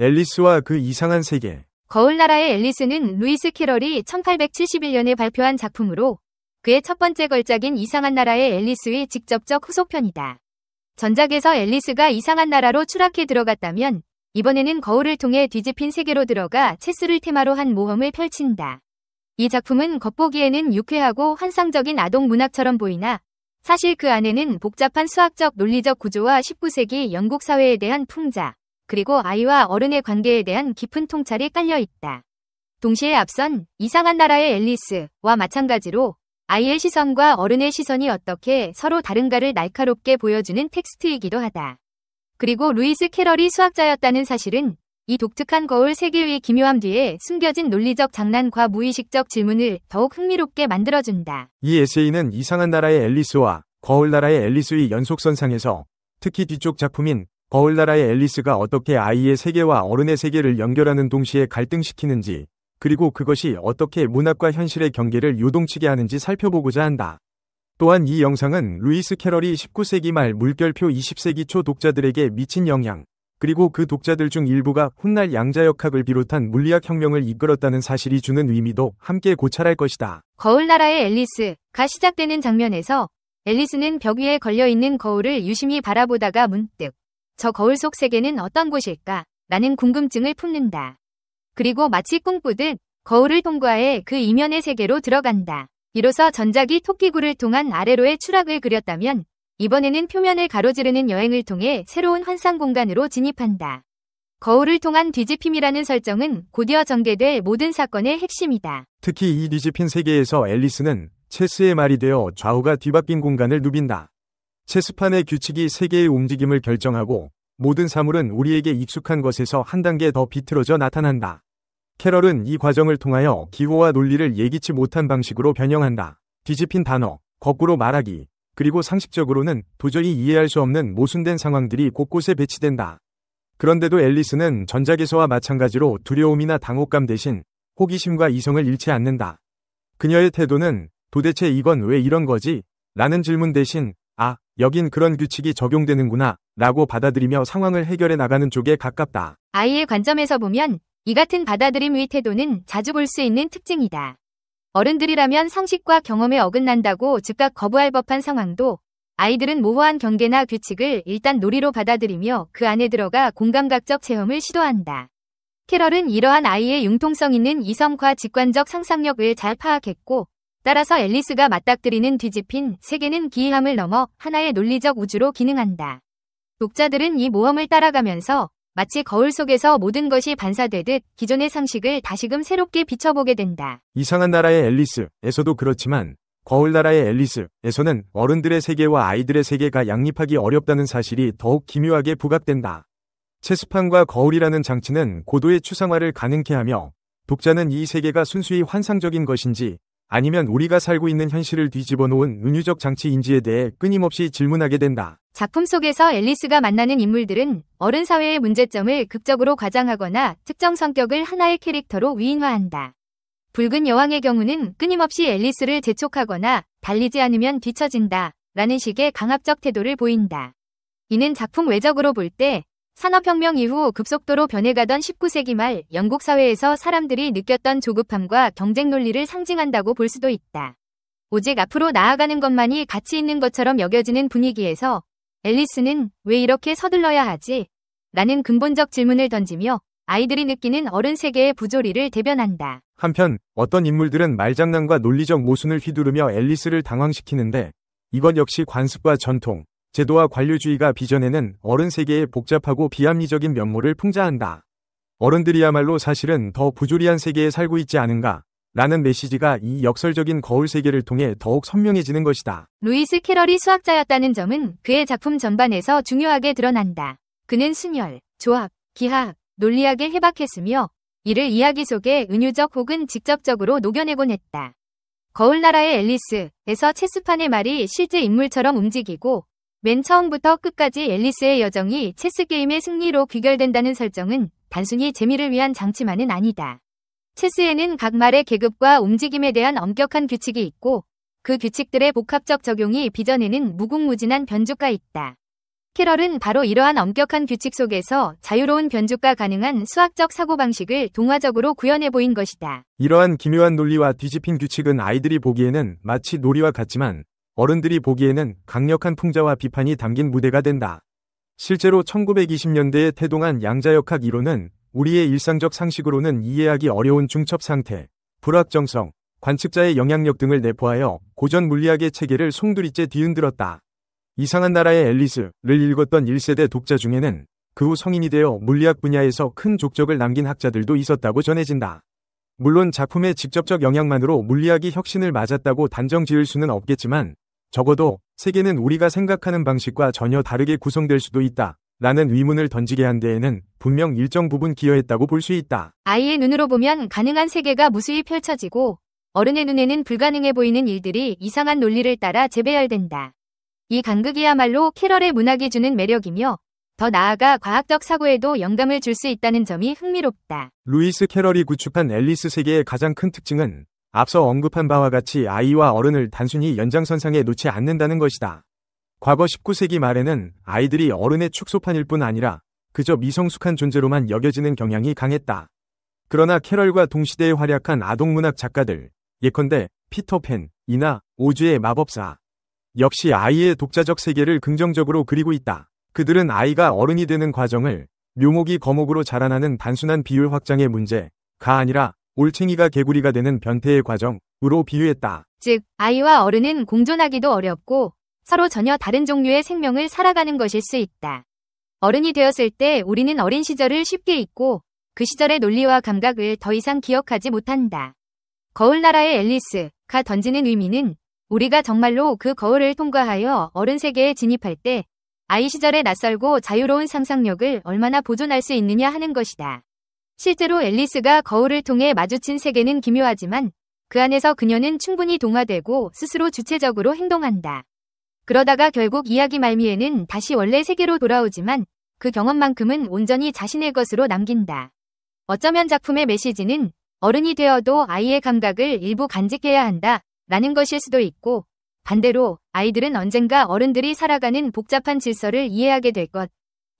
앨리스와 그 이상한 세계. 거울나라의 앨리스는 루이스 캐럴이 1871년에 발표한 작품으로 그의 첫 번째 걸작인 이상한 나라의 앨리스의 직접적 후속편이다. 전작에서 앨리스가 이상한 나라로 추락해 들어갔다면 이번에는 거울을 통해 뒤집힌 세계로 들어가 체스를 테마로 한 모험을 펼친다. 이 작품은 겉보기에는 유쾌하고 환상적인 아동 문학처럼 보이나 사실 그 안에는 복잡한 수학적 논리적 구조와 19세기 영국 사회에 대한 풍자, 그리고 아이와 어른의 관계에 대한 깊은 통찰이 깔려 있다. 동시에 앞선 이상한 나라의 앨리스와 마찬가지로 아이의 시선과 어른의 시선이 어떻게 서로 다른가를 날카롭게 보여주는 텍스트이기도 하다. 그리고 루이스 캐럴이 수학자였다는 사실은 이 독특한 거울 세계의 기묘함 뒤에 숨겨진 논리적 장난과 무의식적 질문을 더욱 흥미롭게 만들어준다. 이 에세이는 이상한 나라의 앨리스와 거울 나라의 앨리스의 연속선상에서 특히 뒤쪽 작품인 거울 나라의 앨리스가 어떻게 아이의 세계와 어른의 세계를 연결하는 동시에 갈등시키는지, 그리고 그것이 어떻게 문학과 현실의 경계를 요동치게 하는지 살펴보고자 한다. 또한 이 영상은 루이스 캐럴이 19세기 말 물결표 20세기 초 독자들에게 미친 영향, 그리고 그 독자들 중 일부가 훗날 양자역학을 비롯한 물리학 혁명을 이끌었다는 사실이 주는 의미도 함께 고찰할 것이다. 거울 나라의 앨리스가 시작되는 장면에서 앨리스는 벽 위에 걸려있는 거울을 유심히 바라보다가 문득 저 거울 속 세계는 어떤 곳일까? 라는 궁금증을 품는다. 그리고 마치 꿈꾸듯 거울을 통과해 그 이면의 세계로 들어간다. 이로써 전작이 토끼굴을 통한 아래로의 추락을 그렸다면 이번에는 표면을 가로지르는 여행을 통해 새로운 환상 공간으로 진입한다. 거울을 통한 뒤집힘이라는 설정은 곧이어 전개될 모든 사건의 핵심이다. 특히 이 뒤집힌 세계에서 앨리스는 체스의 말이 되어 좌우가 뒤바뀐 공간을 누빈다. 체스판의 규칙이 세계의 움직임을 결정하고 모든 사물은 우리에게 익숙한 것에서 한 단계 더 비틀어져 나타난다. 캐럴은 이 과정을 통하여 기호와 논리를 예기치 못한 방식으로 변형한다. 뒤집힌 단어, 거꾸로 말하기, 그리고 상식적으로는 도저히 이해할 수 없는 모순된 상황들이 곳곳에 배치된다. 그런데도 앨리스는 전작에서와 마찬가지로 두려움이나 당혹감 대신 호기심과 이성을 잃지 않는다. 그녀의 태도는 도대체 이건 왜 이런 거지? 라는 질문 대신 여긴 그런 규칙이 적용되는구나 라고 받아들이며 상황을 해결해 나가는 쪽에 가깝다. 아이의 관점에서 보면 이 같은 받아들임의 태도는 자주 볼 수 있는 특징이다. 어른들이라면 상식과 경험에 어긋난다고 즉각 거부할 법한 상황도 아이들은 모호한 경계나 규칙을 일단 놀이로 받아들이며 그 안에 들어가 공감각적 체험을 시도한다. 캐럴은 이러한 아이의 융통성 있는 이성과 직관적 상상력을 잘 파악했고 따라서 앨리스가 맞닥뜨리는 뒤집힌 세계는 기이함을 넘어 하나의 논리적 우주로 기능한다. 독자들은 이 모험을 따라가면서 마치 거울 속에서 모든 것이 반사되듯 기존의 상식을 다시금 새롭게 비춰보게 된다. 이상한 나라의 앨리스에서도 그렇지만 거울 나라의 앨리스에서는 어른들의 세계와 아이들의 세계가 양립하기 어렵다는 사실이 더욱 기묘하게 부각된다. 체스판과 거울이라는 장치는 고도의 추상화를 가능케 하며 독자는 이 세계가 순수히 환상적인 것인지 아니면 우리가 살고 있는 현실을 뒤집어 놓은 은유적 장치인지에 대해 끊임없이 질문하게 된다. 작품 속에서 앨리스가 만나는 인물들은 어른 사회의 문제점을 극적으로 과장하거나 특정 성격을 하나의 캐릭터로 위인화한다. 붉은 여왕의 경우는 끊임없이 앨리스를 재촉하거나 달리지 않으면 뒤처진다 라는 식의 강압적 태도를 보인다. 이는 작품 외적으로 볼 때 산업혁명 이후 급속도로 변해가던 19세기 말 영국 사회에서 사람들이 느꼈던 조급함과 경쟁 논리를 상징한다고 볼 수도 있다. 오직 앞으로 나아가는 것만이 가치 있는 것처럼 여겨지는 분위기에서 앨리스는 왜 이렇게 서둘러야 하지? 라는 근본적 질문을 던지며 아이들이 느끼는 어른 세계의 부조리를 대변한다. 한편 어떤 인물들은 말장난과 논리적 모순을 휘두르며 앨리스를 당황시키는데 이것 역시 관습과 전통, 제도와 관료주의가 빚어내는 어른 세계의 복잡하고 비합리적인 면모를 풍자한다. 어른들이야말로 사실은 더 부조리한 세계에 살고 있지 않은가? 라는 메시지가 이 역설적인 거울 세계를 통해 더욱 선명해지는 것이다. 루이스 캐럴이 수학자였다는 점은 그의 작품 전반에서 중요하게 드러난다. 그는 순열, 조합, 기하학, 논리학에 해박했으며 이를 이야기 속에 은유적 혹은 직접적으로 녹여내곤 했다. 거울 나라의 앨리스에서 체스판의 말이 실제 인물처럼 움직이고 맨 처음부터 끝까지 앨리스의 여정이 체스게임의 승리로 귀결된다는 설정은 단순히 재미를 위한 장치만은 아니다. 체스에는 각 말의 계급과 움직임에 대한 엄격한 규칙이 있고 그 규칙들의 복합적 적용이 빚어내는 무궁무진한 변주가 있다. 캐럴은 바로 이러한 엄격한 규칙 속에서 자유로운 변주가 가능한 수학적 사고방식을 동화적으로 구현해 보인 것이다. 이러한 기묘한 논리와 뒤집힌 규칙은 아이들이 보기에는 마치 놀이와 같지만 어른들이 보기에는 강력한 풍자와 비판이 담긴 무대가 된다. 실제로 1920년대에 태동한 양자역학 이론은 우리의 일상적 상식으로는 이해하기 어려운 중첩 상태, 불확정성, 관측자의 영향력 등을 내포하여 고전 물리학의 체계를 송두리째 뒤흔들었다. 이상한 나라의 앨리스를 읽었던 1세대 독자 중에는 그 후 성인이 되어 물리학 분야에서 큰 족적을 남긴 학자들도 있었다고 전해진다. 물론 작품의 직접적 영향만으로 물리학이 혁신을 맞았다고 단정 지을 수는 없겠지만 적어도 세계는 우리가 생각하는 방식과 전혀 다르게 구성될 수도 있다. 라는 의문을 던지게 한 데에는 분명 일정 부분 기여했다고 볼 수 있다. 아이의 눈으로 보면 가능한 세계가 무수히 펼쳐지고 어른의 눈에는 불가능해 보이는 일들이 이상한 논리를 따라 재배열된다. 이 간극이야말로 캐럴의 문학이 주는 매력이며 더 나아가 과학적 사고에도 영감을 줄 수 있다는 점이 흥미롭다. 루이스 캐럴이 구축한 앨리스 세계의 가장 큰 특징은 앞서 언급한 바와 같이 아이와 어른을 단순히 연장선상에 놓지 않는다는 것이다. 과거 19세기 말에는 아이들이 어른의 축소판일 뿐 아니라 그저 미성숙한 존재로만 여겨지는 경향이 강했다. 그러나 캐럴과 동시대에 활약한 아동문학 작가들, 예컨대 피터팬, 이나 오즈의 마법사 역시 아이의 독자적 세계를 긍정적으로 그리고 있다. 그들은 아이가 어른이 되는 과정을 묘목이 거목으로 자라나는 단순한 비율 확장의 문제가 아니라 올챙이가 개구리가 되는 변태의 과정으로 비유했다. 즉, 아이와 어른은 공존하기도 어렵고 서로 전혀 다른 종류의 생명을 살아가는 것일 수 있다. 어른이 되었을 때 우리는 어린 시절을 쉽게 잊고 그 시절의 논리와 감각을 더 이상 기억하지 못한다. 거울나라의 앨리스가 던지는 의미는 우리가 정말로 그 거울을 통과하여 어른 세계에 진입할 때 아이 시절의 낯설고 자유로운 상상력을 얼마나 보존할 수 있느냐 하는 것이다. 실제로 앨리스가 거울을 통해 마주친 세계는 기묘하지만 그 안에서 그녀는 충분히 동화되고 스스로 주체적으로 행동한다. 그러다가 결국 이야기 말미에는 다시 원래 세계로 돌아오지만 그 경험만큼은 온전히 자신의 것으로 남긴다. 어쩌면 작품의 메시지는 어른이 되어도 아이의 감각을 일부 간직해야 한다 라는 것일 수도 있고 반대로 아이들은 언젠가 어른들이 살아가는 복잡한 질서를 이해하게 될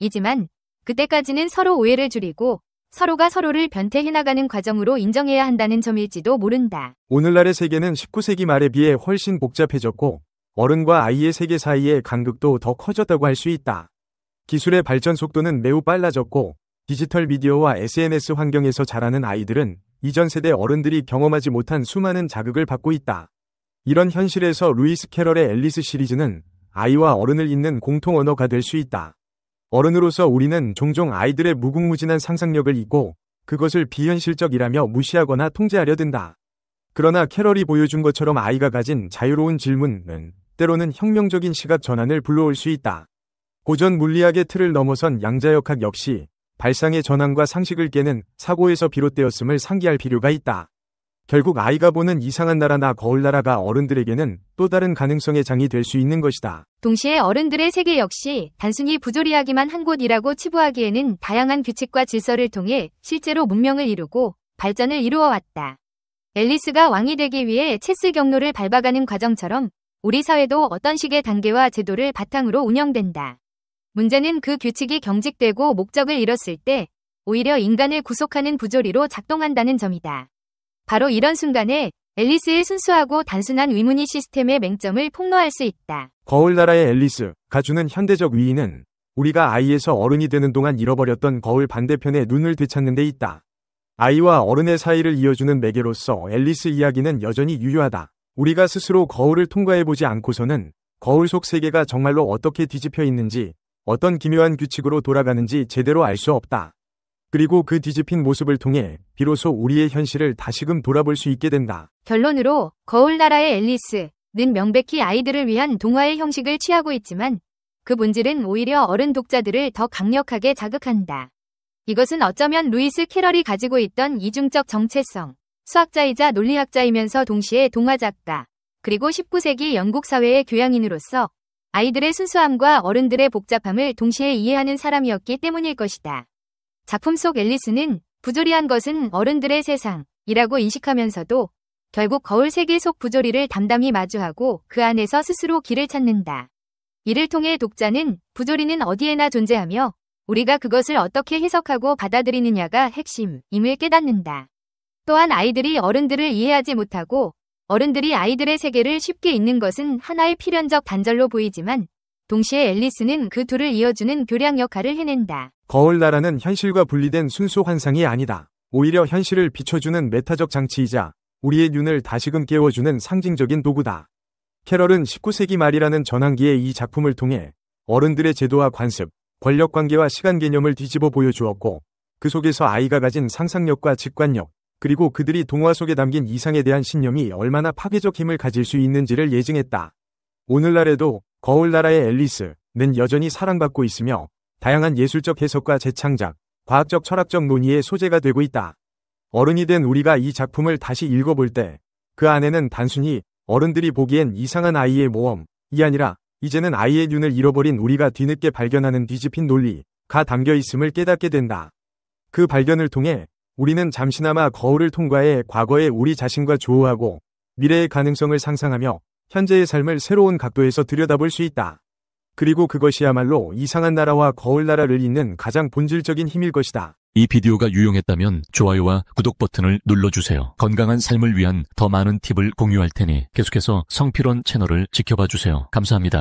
것이지만 그때까지는 서로 오해를 줄이고 서로가 서로를 변태해나가는 과정으로 인정해야 한다는 점일지도 모른다. 오늘날의 세계는 19세기 말에 비해 훨씬 복잡해졌고 어른과 아이의 세계 사이의 간극도 더 커졌다고 할 수 있다. 기술의 발전 속도는 매우 빨라졌고 디지털 미디어와 SNS 환경에서 자라는 아이들은 이전 세대 어른들이 경험하지 못한 수많은 자극을 받고 있다. 이런 현실에서 루이스 캐럴의 앨리스 시리즈는 아이와 어른을 잇는 공통 언어가 될 수 있다. 어른으로서 우리는 종종 아이들의 무궁무진한 상상력을 잊고 그것을 비현실적이라며 무시하거나 통제하려 든다. 그러나 캐럴이 보여준 것처럼 아이가 가진 자유로운 질문은 때로는 혁명적인 시각 전환을 불러올 수 있다. 고전 물리학의 틀을 넘어선 양자역학 역시 발상의 전환과 상식을 깨는 사고에서 비롯되었음을 상기할 필요가 있다. 결국 아이가 보는 이상한 나라나 거울나라가 어른들에게는 또 다른 가능성의 장이 될 수 있는 것이다. 동시에 어른들의 세계 역시 단순히 부조리하기만 한 곳이라고 치부하기에는 다양한 규칙과 질서를 통해 실제로 문명을 이루고 발전을 이루어왔다. 앨리스가 왕이 되기 위해 체스 경로를 밟아가는 과정처럼 우리 사회도 어떤 식의 단계와 제도를 바탕으로 운영된다. 문제는 그 규칙이 경직되고 목적을 잃었을 때 오히려 인간을 구속하는 부조리로 작동한다는 점이다. 바로 이런 순간에 앨리스의 순수하고 단순한 의문이 시스템의 맹점을 폭로할 수 있다. 거울나라의 앨리스가 주는 현대적 위인은 우리가 아이에서 어른이 되는 동안 잃어버렸던 거울 반대편의 눈을 되찾는 데 있다. 아이와 어른의 사이를 이어주는 매개로서 앨리스 이야기는 여전히 유효하다. 우리가 스스로 거울을 통과해보지 않고서는 거울 속 세계가 정말로 어떻게 뒤집혀 있는지 어떤 기묘한 규칙으로 돌아가는지 제대로 알 수 없다. 그리고 그 뒤집힌 모습을 통해 비로소 우리의 현실을 다시금 돌아볼 수 있게 된다. 결론으로 거울나라의 앨리스는 명백히 아이들을 위한 동화의 형식을 취하고 있지만 그 본질은 오히려 어른 독자들을 더 강력하게 자극한다. 이것은 어쩌면 루이스 캐럴이 가지고 있던 이중적 정체성, 수학자이자 논리학자이면서 동시에 동화작가, 그리고 19세기 영국 사회의 교양인으로서 아이들의 순수함과 어른들의 복잡함을 동시에 이해하는 사람이었기 때문일 것이다. 작품 속 앨리스는 부조리한 것은 어른들의 세상이라고 인식하면서도 결국 거울 세계 속 부조리를 담담히 마주하고 그 안에서 스스로 길을 찾는다. 이를 통해 독자는 부조리는 어디에나 존재하며 우리가 그것을 어떻게 해석하고 받아들이느냐가 핵심임을 깨닫는다. 또한 아이들이 어른들을 이해하지 못하고 어른들이 아이들의 세계를 쉽게 읽는 것은 하나의 필연적 단절로 보이지만 동시에 앨리스는 그 둘을 이어주는 교량 역할을 해낸다. 거울나라는 현실과 분리된 순수 환상이 아니다. 오히려 현실을 비춰주는 메타적 장치이자 우리의 눈을 다시금 깨워주는 상징적인 도구다. 캐럴은 19세기 말이라는 전환기에 이 작품을 통해 어른들의 제도와 관습, 권력관계와 시간 개념을 뒤집어 보여주었고 그 속에서 아이가 가진 상상력과 직관력, 그리고 그들이 동화 속에 담긴 이상에 대한 신념이 얼마나 파괴적 힘을 가질 수 있는지를 예증했다. 오늘날에도 거울나라의 앨리스는 여전히 사랑받고 있으며 다양한 예술적 해석과 재창작, 과학적 철학적 논의의 소재가 되고 있다. 어른이 된 우리가 이 작품을 다시 읽어볼 때 그 안에는 단순히 어른들이 보기엔 이상한 아이의 모험이 아니라 이제는 아이의 눈을 잃어버린 우리가 뒤늦게 발견하는 뒤집힌 논리가 담겨 있음을 깨닫게 된다. 그 발견을 통해 우리는 잠시나마 거울을 통과해 과거의 우리 자신과 조우하고 미래의 가능성을 상상하며 현재의 삶을 새로운 각도에서 들여다볼 수 있다. 그리고 그것이야말로 이상한 나라와 거울나라를 잇는 가장 본질적인 힘일 것이다. 이 비디오가 유용했다면 좋아요와 구독 버튼을 눌러주세요. 건강한 삶을 위한 더 많은 팁을 공유할 테니 계속해서 성필원 채널을 지켜봐 주세요. 감사합니다.